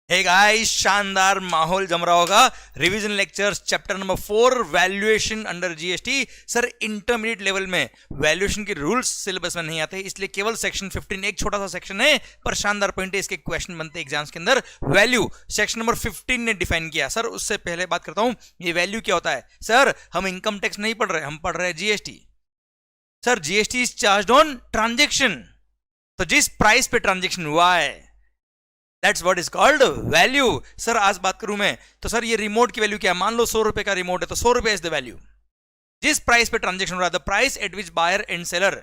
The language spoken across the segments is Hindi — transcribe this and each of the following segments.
हे गाइस, शानदार माहौल जम रहा होगा। Revision lectures chapter number 4 valuation under GST. Sir intermediate level में वैल्यूएशन के रूल्स सिलेबस में नहीं आते, इसलिए केवल सेक्शन 15 एक छोटा सा सेक्शन है, पर शानदार पॉइंट है, इसके क्वेश्चन बनते एग्जाम्स के अंदर। वैल्यू सेक्शन नंबर 15 ने डिफाइन किया। सर उससे पहले बात करता हूं, ये वैल्यू क्या होता है। सर हम इनकम टैक्स नहीं पढ़ रहे, हम पढ़ रहे हैं GST. Sir GST is charged on transaction, तो जिस प्राइस पे ट्रांजेक्शन हुआ है That's what is called value. Sir आज बात करूं मैं, तो सर ये रिमोट की वैल्यू क्या है। मान लो 100 रुपए का रिमोट है, तो 100 रुपए इज द वैल्यू। जिस प्राइस पे ट्रांजेक्शन हो रहा है, the price at which buyer and seller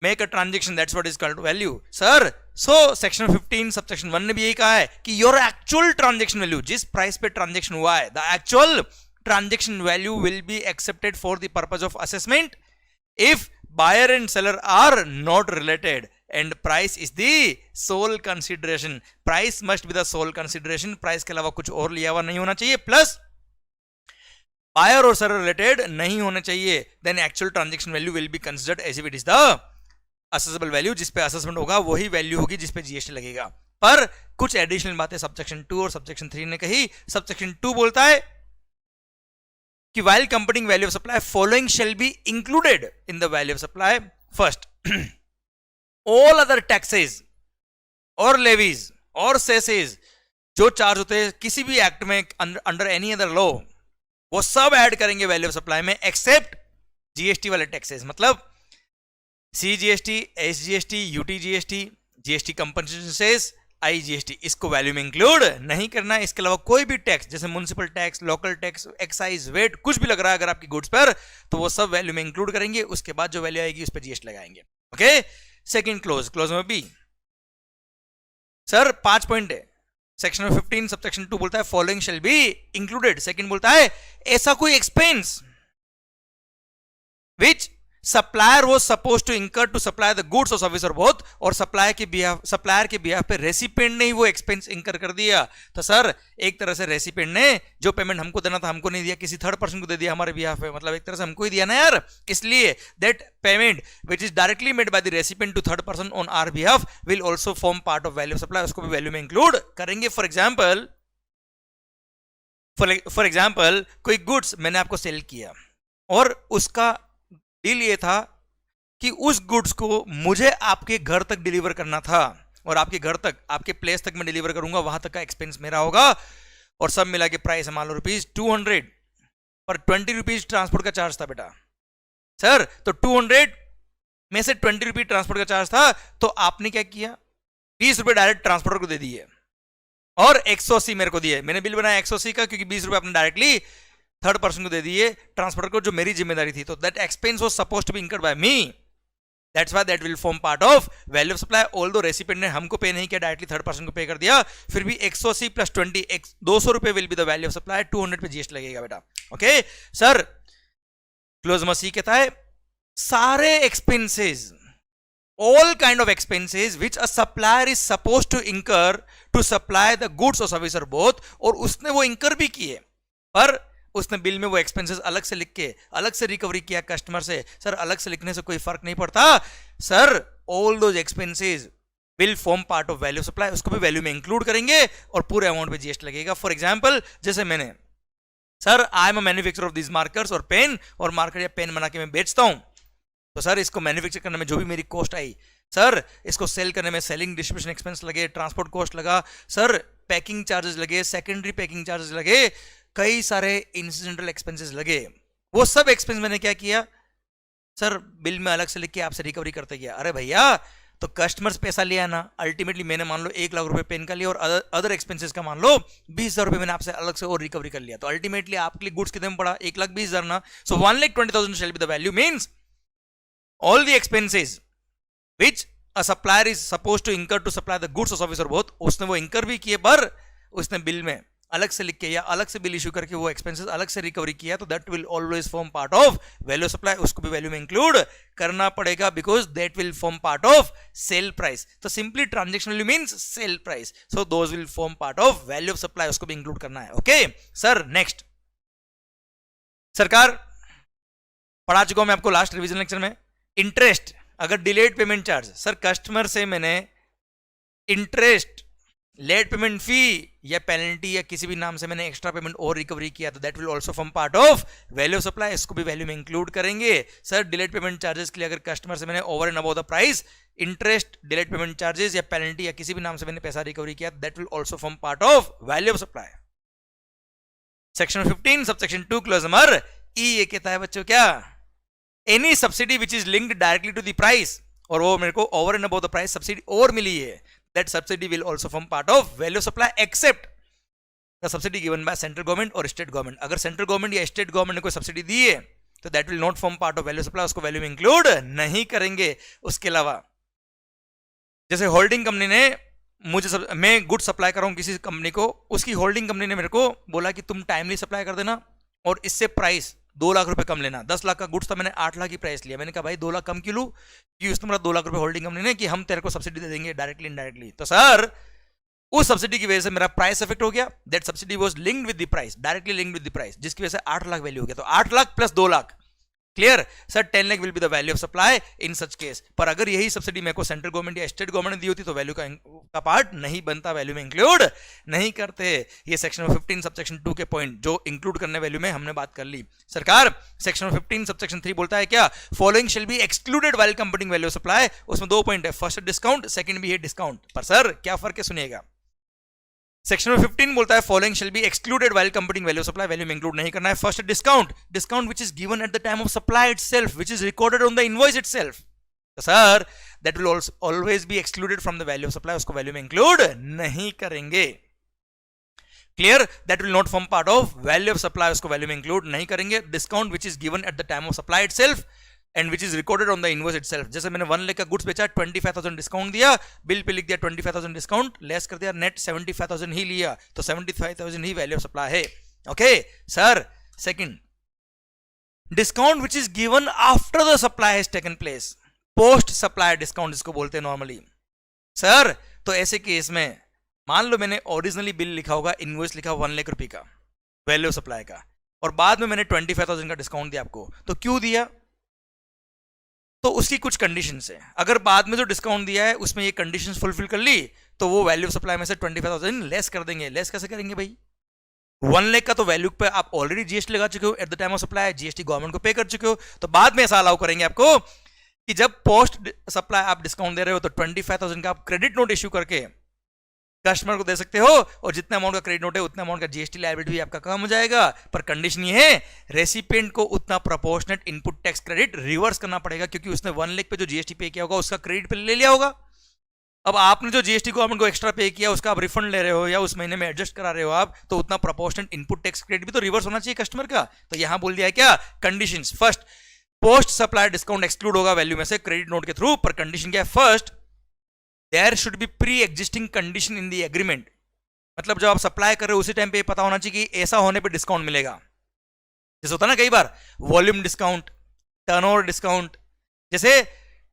make a transaction, that's what is called value. Sir so section 15 subsection 1 ने भी यही कहा है कि योर एक्चुअल ट्रांजेक्शन वैल्यू, जिस प्राइस पे ट्रांजेक्शन हुआ है, the actual transaction value will be accepted for the purpose of assessment if buyer and seller are not related and price is the sole consideration. Price must be the sole consideration. Price के अलावा कुछ और लिया हुआ नहीं होना चाहिए, प्लस buyer और seller related नहीं होने चाहिए। then actual transaction value will be considered as if it is the assessable value. जिस पे assessment होगा वही value होगी जिस पे GST लगेगा। पर कुछ एडिशनल बातें सबसेक्शन 2 और सबसेक्शन 3 ने कही। सबसेक्शन 2 बोलता है कि while computing value of supply, following shall be included in the value of supply. First, all other taxes or levies or cesses जो चार्ज होते हैं किसी भी एक्ट में अंडर एनी अदर लॉ, वो सब ऐड करेंगे वैल्यू ऑफ सप्लाई में, एक्सेप्ट जीएसटी वाले टैक्सेस। मतलब CGST, SGST, UTGST, GST compensation cess, IGST, इसको वैल्यू में इंक्लूड नहीं करना है। इसके अलावा कोई भी टैक्स जैसे municipal tax, local tax, excise, VAT, कुछ भी लग रहा है अगर आपकी गुड्स पर, तो वो सब वैल्यू में इंक्लूड करेंगे। उसके बाद जो वैल्यू आएगी उस पर जीएसटी लगाएंगे। ओके, सेकंड क्लोज, क्लोज में बी। सर 5 पॉइंट है। सेक्शन 15 सबसेक्शन 2 बोलता है following shall be included. Second बोलता है ऐसा कोई expense which supplier was supposed to incur to supply the goods और सर्विस और बोथ, और सप्लायर के बिहाफ पे रेसिपिएंट ने ही वो एक्सपेंस इंकर कर दिया। तो सर एक तरह से रेसिपिएंट ने जो पेमेंट हमको देना था हमको नहीं दिया, किसी थर्ड पर्सन को दे दिया हमारे बिहाफ पे, मतलब एक तरह से हमको ही दिया ना यार। इसलिए that payment which is directly made by the recipient to third person on our behalf will also form part of value of supply, उसको भी वैल्यू में इंक्लूड करेंगे। फॉर एग्जाम्पल कोई गुड्स मैंने आपको सेल किया और उसका डील ये था कि उस गुड्स को मुझे आपके घर तक डिलीवर करना था, और आपके घर तक, आपके प्लेस तक मैं डिलीवर करूंगा, वहां तक का एक्सपेंस मेरा होगा, और सब मिला के प्राइस मान लो ₹200, पर 20 रुपीज ट्रांसपोर्ट का चार्ज था बेटा। सर तो 200 में से 20 रुपीज ट्रांसपोर्ट का चार्ज था, तो आपने क्या किया, 20 रुपए डायरेक्ट ट्रांसपोर्टर को दे दिए और 180 मेरे को दिए। मैंने बिल बनाया 180 का, क्योंकि 20 रुपए आपने डायरेक्टली थर्ड पर्सन को दे दिए, ट्रांसपोर्टर को, जो मेरी जिम्मेदारी थी। तो that expense was supposed to be incurred by me, that's why that will form part of value of supply. Although recipient ने हमको पे नहीं किया, डायरेक्टली थर्ड पर्सन को पे कर दिया, फिर भी 180 प्लस 20 200 रुपए will be the value of supply, 200 पे जीएसटी लगेगा बेटा। ओके सर, क्लोज में सी कहता है सारे expenses, all kind of expenses which a supplier is supposed to incur to supply the goods or service or both, और उसने वो इंकर भी किए, पर उसने बिल में वो एक्सपेंसेस अलग से लिख के अलग से रिकवरी किया कस्टमर से। सर अलग से लिखने से कोई फर्क नहीं पड़ता। Sir all those expenses will form part of value supply, उसको भी वैल्यू में इंक्लूड करेंगे और पूरे अमाउंट पे जीएसटी लगेगा। फॉर एग्जांपल जैसे मैंने, sir I am a manufacturer of this markers और पेन, और मार्कर या पेन बना के मैं बेचता हूं, तो सर इसको मैन्युफैक्चर करने में जो भी मेरी कॉस्ट आई, सर इसको सेल करने में सेलिंग डिस्ट्रीब्यूशन एक्सपेंस लगे, ट्रांसपोर्ट कॉस्ट लगा, सर पैकिंग चार्जेस लगे, सेकेंडरी पैकिंग चार्जेस लगे, कई सारे इंसिडेंटल एक्सपेंसेस लगे। वो सब एक्सपेंस मैंने क्या किया, सर बिल में अलग से लिख के आपसे रिकवरी करते गया। अरे भैया तो कस्टमर्स पैसा लिया ना, अल्टीमेटली मैंने मान लो 1 लाख रुपए पेन का लिया, और अदर एक्सपेंसेस का मान लो 20,000 रुपए मैंने आपसे अलग से और रिकवरी कर लिया, तो अल्टीमेटली आपके लिए गुड्स कितने में पड़ा, 1,20,000 ना। सो 1,20,000 shall be the value, means all the expenses which a supplier is supposed to incur to supply the goods or service or both, उसने वो इंकर भी किए, पर उसने बिल में अलग से लिख के या अलग से बिल इशू करके वो एक्सपेंसेस अलग से रिकवरी किया, तो that will always form part of value supply, उसको भी वैल्यू में इंक्लूड करना पड़ेगा, because that will form part of sale price. तो simply transaction value means sale price, so those will form part of value of supply, उसको भी इंक्लूड करना है। ओके सर, नेक्स्ट सरकार पढ़ा चुका हूं मैं आपको लास्ट रिवीजन लेक्चर में। इंटरेस्ट, अगर delayed payment charge, sir customer से मैंने इंटरेस्ट लेट पेमेंट फी या पेनल्टी या किसी भी नाम से मैंने एक्स्ट्रा पेमेंट और रिकवरी किया तो that will also form part of value of supply, इसको भी वैल्यू में इंक्लूड करेंगे। सर डिलेड पेमेंट चार्जेस के लिए अगर कस्टमर से मैंने over and above the price interest, delayed payment charges या पेनल्टी या किसी भी नाम से मैंने पैसा रिकवरी किया that will also form part of value of supply. Section 15 subsection 2 clause number E ये कहता है बच्चों क्या, any subsidy which is linked directly to the price, और वो मेरे को over and above the price subsidy और मिली है, that subsidy will also form part of value of supply except the subsidy given by central government or state government। अगर सेंट्रल गवर्नमेंट या स्टेट गवर्नमेंट ने कोई सब्सिडी दी है तो that will not form part of value supply, उसको वैल्यू में इंक्लूड नहीं करेंगे। उसके अलावा जैसे होल्डिंग कंपनी ने मैं गुड सप्लाई कर रहा हूं किसी कंपनी को, उसकी होल्डिंग कंपनी ने मेरे को बोला कि तुम टाइमली सप्लाई कर देना और इससे प्राइस 2 लाख रुपए कम लेना। 10 लाख का गुड्स था, मैंने 8 लाख की प्राइस लिया। मैंने कहा भाई 2 लाख कम क्यों लूं, कि उसने मेरा 2 लाख रुपए होल्डिंग कंपनी ने कि हम तेरे को सब्सिडी दे देंगे डायरेक्टली इनडायरेक्टली। तो सर उस सब्सिडी की वजह से मेरा प्राइस इफेक्ट हो गया, that subsidy was linked with the price, directly linked with the price, जिसकी वजह से 8 लाख वैल्यू हो गया। तो 8 lakh plus 2 lakh, clear sir 10 lakh will be the value of supply in such case. पर अगर यही सब्सिडी मेरे को सेंट्रल गवर्नमेंट या स्टेट गवर्नमेंट ने दी होती तो वैल्यू का पार्ट नहीं बनता, वैल्यू में इंक्लूड नहीं करते। ये सेक्शन 15 सबसेक्शन 2 के पॉइंट जो इंक्लूड करने वैल्यू में हमने बात कर ली। सरकार सेक्शन 15 सबसेक्शन 3 बोलता है क्या, following shall be excluded while computing value of supply. उसमें 2 पॉइंट है, फर्स्ट डिस्काउंट, सेकंड भी है डिस्काउंट। पर सर क्या फर्क है सुनिएगा, सेक्शन 15 बोलता है following shall be excluded while computing value supply, value में इंक्लूड नहीं करना है। First discount, discount which is given at the time of supply itself, which is recorded on the invoice itself. तो sir that will always be excluded from the value of supply, उसको वैल्यू में इंक्लूड नहीं करेंगे। Clear, that will not form part of value of supply, उसको वैल्यू में इंक्लूड नहीं करेंगे। Discount which is given at the time of supply itself and which is recorded on the invoice itself. जैसे मैंने 1 लाख का गुड्स बेचा, 25,000 डिस्काउंट दिया, बिल पे लिख दिया 25,000 डिस्काउंट, लेस कर दिया, नेट 75,000 ही लिया, तो 75,000 ही वैल्यू ऑफ सप्लाई है। Okay sir, second discount which is given after the supply has taken place, post supply discount इसको बोलते हैं नॉर्मली। सर तो ऐसे केस में मान लो मैंने ओरिजिनली बिल लिखा होगा, इनवॉइस लिखा 1 लाख रुपए का वैल्यू ऑफ सप्लाई का, और बाद में मैंने 25,000 का डिस्काउंट दिया आपको, तो क्यों दिया, तो उसकी कुछ कंडीशंस है। अगर बाद में जो डिस्काउंट दिया है उसमें ये कंडीशंस फुलफिल कर ली तो वो वैल्यू ऑफ सप्लाई में से 25,000 लेस कर देंगे। लेस कैसे करेंगे भाई, 1 लाख का तो वैल्यू पे आप ऑलरेडी जीएसटी लगा चुके हो eight the time of supply, GST government को पे कर चुके हो, तो बाद में ऐसा अलाउ करेंगे आपको कि जब पोस्ट सप्लाई आप डिस्काउंट दे रहे हो तो 25,000 का आप क्रेडिट नोट इश्यू करके कस्टमर को दे सकते हो, और जितना अमाउंट का क्रेडिट नोट है उतना अमाउंट का जीएसटी लायबिलिटी भी आपका कम हो जाएगा। पर कंडीशन ये है, रेसिपिएंट को उतना proportionate input tax credit reverse करना पड़ेगा, क्योंकि उसने 1 लाख पे जो जीएसटी पे किया होगा उसका क्रेडिट पे ले लिया होगा। अब आपने जो जीएसटी गवर्नमेंट को एक्स्ट्रा पे किया उसका आप रिफंड ले रहे हो या उस महीने में एडजस्ट करा रहे हो आप, तो उतना प्रोपोर्शनेट इनपुट टैक्स क्रेडिट भी तो रिवर्स होना चाहिए कस्टमर का। तो यहां बोल दिया है क्या, conditions, first post supply discount exclude होगा वैल्यू में से क्रेडिट नोट के थ्रू, पर कंडीशन क्या है, first there should be pre existing condition in the agreement. मतलब जब आप सप्लाई कर रहे हो उसी टाइम पे पता होना चाहिए कि ऐसा होने पे डिस्काउंट मिलेगा। जैसे होता है ना कई बार वॉल्यूम डिस्काउंट, टर्नओवर डिस्काउंट, जैसे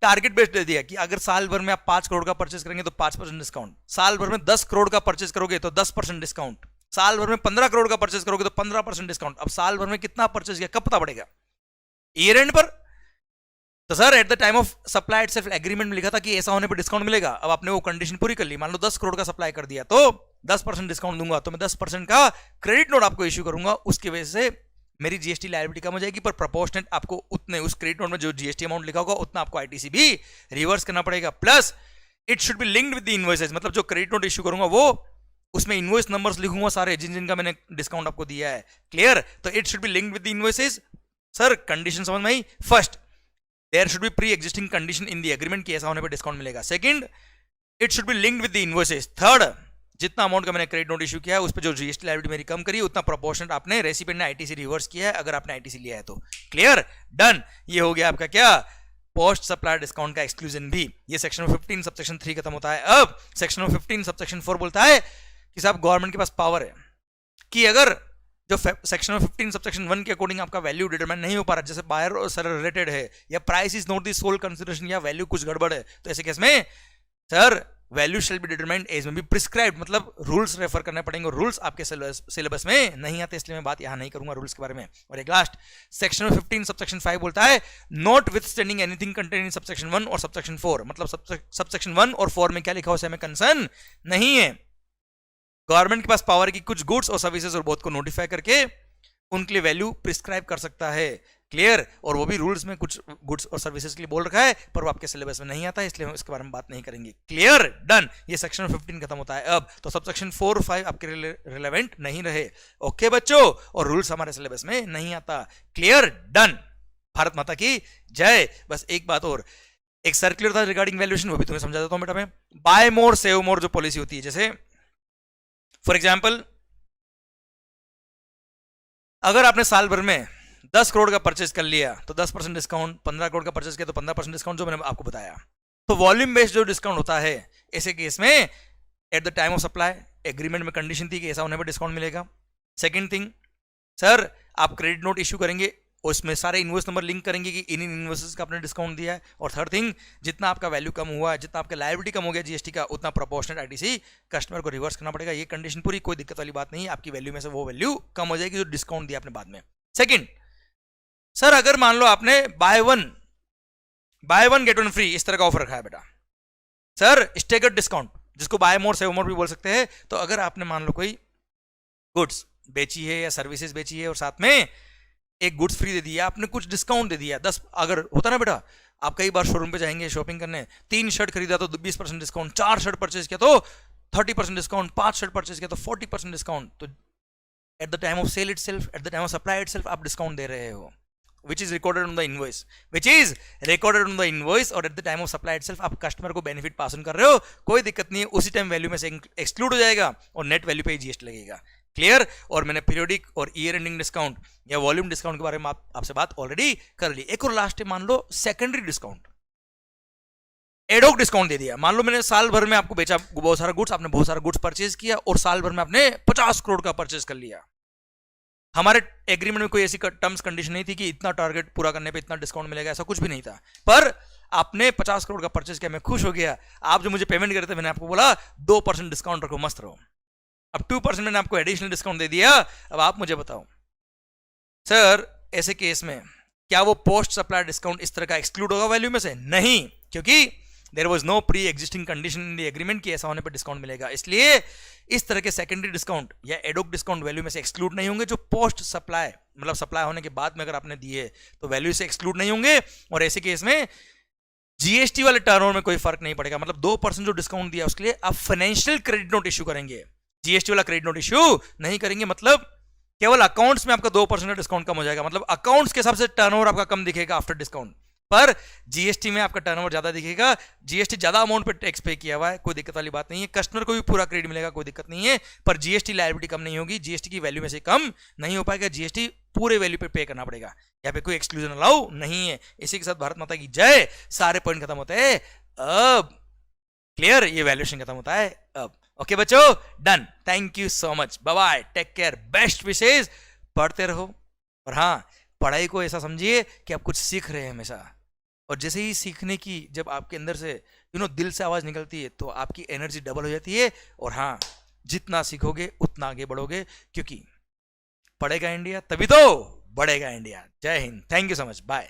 टारगेट बेस्ड दे दिया कि अगर साल भर में आप 5 करोड़ का परचेज करेंगे तो 5% डिस्काउंट, साल भर में 10 करोड़ का परचेज करोगे तो 10% डिस्काउंट, साल भर में 15 करोड़ का परचेज करोगे तो 15% डिस्काउंट। अब साल भर में कितना परचेज किया कब पता पड़ेगा, ईयर एंड पर। तो sir eight the time of supply itself agreement में लिखा था कि ऐसा होने पर डिस्काउंट मिलेगा। अब आपने वो कंडीशन पूरी कर ली, मान लो 10 करोड़ का सप्लाई कर दिया तो 10% डिस्काउंट दूंगा, तो मैं 10% का क्रेडिट नोट आपको इश्यू करूंगा, उसकी वजह से मेरी जीएसटी लायबिलिटी कम हो जाएगी, पर प्रोपोर्शनेट आपको उतने उस क्रेडिट नोट में जो जीएसटी अमाउंट लिखा होगा उतना आपको आईटीसी भी रिवर्स करना पड़ेगा। Plus it should be linked with the invoices, मतलब जो क्रेडिट नोट इश्यू करूंगा वो उसमें इनवॉइस नंबर्स लिखूंगा सारे जिन जिनका मैंने डिस्काउंट आपको दिया है। क्लियर, तो it should be linked with the invoices. Sir condition समझ में आई, first there should be pre existing condition in the agreement कि ऐसा होने पर डिस्काउंट मिलेगा। Second it should be linked with the invoices. Third जितना अमाउंट का मैंने क्रेडिट नोट इशू किया है उस पर जो जीएसटी लायबिलिटी मेरी कम करी उतना प्रोपोर्शनेट आपने रेसिपिएंट ने आईटीसी रिवर्स किया है, अगर आपने आईटीसी लिया है तो। क्लियर, डन, ये हो गया आपका क्या, पोस्ट सप्लाई डिस्काउंट का एक्सक्लूजन भी। ये सेक्शन 15 सबसेक्शन 3 खत्म होता है। अब सेक्शन 15 सबसेक्शन 4 बोलता है कि साहब गवर्नमेंट के पास पावर है कि अगर जो सेक्शन 15 सबसेक्शन 1 के अकॉर्डिंग आपका वैल्यू डिटरमाइन नहीं हो पा रहा, जैसे बायर और सेलर रिलेटेड है या price is not the sole consideration या वैल्यू कुछ गड़बड़ है, तो ऐसे केस में sir value shall be determined as may be prescribed, मतलब रूल्स रेफर करने पड़ेंगे और रूल्स आपके सिलेबस में नहीं आते, इसलिए मैं बात यहां नहीं करूंगा रूल्स के बारे में। और एक लास्ट सेक्शन 15 सबसेक्शन 5 बोलता है not with standing anything contain in subsection 1 और सबसेक्शन 4, मतलब सबसेक्शन 1 और 4 में क्या लिखा हो उससे हमें कंसर्न नहीं है। गवर्नमेंट के पास पावर की कुछ गुड्स और सर्विसेज और बोथ को नोटिफाई करके उनके लिए वैल्यू प्रिस्क्राइब कर सकता है। क्लियर? और वो भी रूल्स में कुछ गुड्स और सर्विसेज के लिए बोल रखा है, पर वो आपके सिलेबस में नहीं आता है, इसलिए हम इसके बारे में बात नहीं करेंगे। क्लियर? डन। ये सेक्शन 15 खत्म होता है अब। तो सब सेक्शन 4 और 5 आपके लिए रिलेवेंट नहीं रहे। ओके बच्चों? और रूल्स हमारे सिलेबस में नहीं आता। क्लियर? डन। भारत माता की जय। बस एक बात और, एक सर्कुलर था रिगार्डिंग वैल्यूएशन, वो भी तुम्हें समझा देता हूं बेटा मैं। बाय मोर सेव मोर जो पॉलिसी होती है, जैसे फॉर एग्जाम्पल अगर आपने साल भर में 10 करोड़ का परचेज कर लिया तो 10% डिस्काउंट, 15 करोड़ का परचेज किया तो 15% डिस्काउंट, जो मैंने आपको बताया। तो वॉल्यूम बेस्ड जो डिस्काउंट होता है, ऐसे केस में eight the time of supply agreement में कंडीशन थी कि ऐसा होने पर डिस्काउंट मिलेगा। सेकंड थिंग, सर आप क्रेडिट नोट इश्यू करेंगे, उसमें सारे इनवॉइस नंबर लिंक करेंगे कि इन इनवॉइसेस का आपने डिस्काउंट दिया है। और थर्ड थिंग, जितना आपका वैल्यू कम हुआ है, जितना आपका लायबिलिटी कम हो गया जीएसटी का, उतना प्रोपोर्शनल आईटीसी कस्टमर को रिवर्स करना पड़ेगा। ये कंडीशन पूरी, कोई दिक्कत वाली बात नहीं है। आपकी वैल्यू में से वो वैल्यू कम हो जाएगी जो डिस्काउंट दिया आपने बाद में। सेकंड, सर अगर मान लो आपने by one get one free इस तरह का ऑफर रखा है बेटा, सर स्टेगर्ड डिस्काउंट, जिसको बाय मोर सेव मोर भी बोल सकते हैं। तो अगर आपने मान लो कोई गुड्स बेची है या सर्विसेज बेची है और साथ में एक गुड्स फ्री दे दिया, आपने कुछ डिस्काउंट दे दिया 10, अगर होता ना बेटा, आप कई बार शोरूम पे जाएंगे शॉपिंग करने, 3 शर्ट खरीदा तो 20% डिस्काउंट, 4 शर्ट परचेज किया तो 30% डिस्काउंट, 5 शर्ट परचेज किया तो 40% डिस्काउंट। तो at the time of sale itself, at the time of supply itself आप डिस्काउंट दे रहे हो, which is recorded on the invoice, और at the time of supply itself आप कस्टमर को बेनिफिट पास ऑन कर रहे हो। कोई दिक्कत नहीं है, उसी टाइम वैल्यू में से एक्सक्लूड हो जाएगा और नेट वैल्यू पे जीएसटी लगेगा। क्लियर? और मैंने पीरियोडिक और ईयर एंडिंग डिस्काउंट या वॉल्यूम डिस्काउंट के बारे में आपसे बात ऑलरेडी कर ली। एक और लास्ट है, मान लो सेकेंडरी डिस्काउंट, एडोक डिस्काउंट दे दिया। मान लो मैंने साल भर में आपको बेचा बहुत सारा गुड्स, आपने बहुत सारा गुड्स परचेज किया और साल भर में आपने 50 करोड़ का परचेज कर लिया। हमारे एग्रीमेंट में कोई ऐसी टर्म्स कंडीशन नहीं थी कि इतना टारगेट पूरा करने पे इतना डिस्काउंट मिलेगा, ऐसा कुछ भी नहीं था। पर आपने 50 करोड़ का परचेज किया, मैं खुश हो गया। आप जो मुझे पेमेंट करे थे, मैंने आपको बोला 2% डिस्काउंट रखो, मस्त रहो। अब 2% मैंने आपको एडिशनल डिस्काउंट दे दिया। अब आप मुझे बताओ सर, ऐसे केस में क्या वो पोस्ट सप्लाई डिस्काउंट इस तरह का एक्सक्लूड होगा वैल्यू में से? नहीं, क्योंकि there was no pre existing condition in the agreement कि ऐसा होने पर डिस्काउंट मिलेगा। इसलिए इस तरह के सेकेंडरी डिस्काउंट या एडोक डिस्काउंट वैल्यू में से एक्सक्लूड नहीं होंगे। जो पोस्ट सप्लाई मतलब सप्लाई होने के बाद में अगर आपने दिए तो वैल्यू से एक्सक्लूड नहीं होंगे। और ऐसे केस में जीएसटी वाले टर्नओवर में कोई फर्क नहीं पड़ेगा। मतलब 2% जो डिस्काउंट दिया उसके लिए आप फाइनेंशियल क्रेडिट नोट इश्यू करेंगे, जीएसटी वाला क्रेडिट नोट इश्यू नहीं करेंगे। मतलब केवल अकाउंट्स में आपका 2% डिस्काउंट कम हो जाएगा। मतलब अकाउंट्स के हिसाब से टर्नओवर आपका कम दिखेगा आफ्टर डिस्काउंट, पर जीएसटी में आपका टर्नओवर ज्यादा दिखेगा। जीएसटी ज्यादा अमाउंट पे टैक्स पे किया हुआ है, कोई दिक्कत वाली बात नहीं है। कस्टमर को भी पूरा क्रेडिट मिलेगा, कोई दिक्कत नहीं है। पर जीएसटी लायबिलिटी कम नहीं होगी, जीएसटी की वैल्यू में से कम नहीं हो पाएगा। जीएसटी पूरे वैल्यू पे पे करना पड़ेगा। यहाँ पे कोई एक्सक्लूजन अलाउ नहीं है। इसी के साथ भारत माता की जय। सारे पॉइंट खत्म होते हैं अब। क्लियर? ये वैल्यूएशन खत्म होता है अब। ओके बच्चों, done. Thank you so much, bye bye, take care, best wishes. पढ़ते रहो, और हाँ, पढ़ाई को ऐसा समझिए कि आप कुछ सीख रहे हैं हमेशा। और जैसे ही सीखने की जब आपके अंदर से दिल से आवाज निकलती है तो आपकी एनर्जी डबल हो जाती है। और हाँ, जितना सीखोगे उतना आगे बढ़ोगे, क्योंकि पढ़ेगा इंडिया तभी तो बढ़ेगा इंडिया। जय हिंद, thank you so much, bye.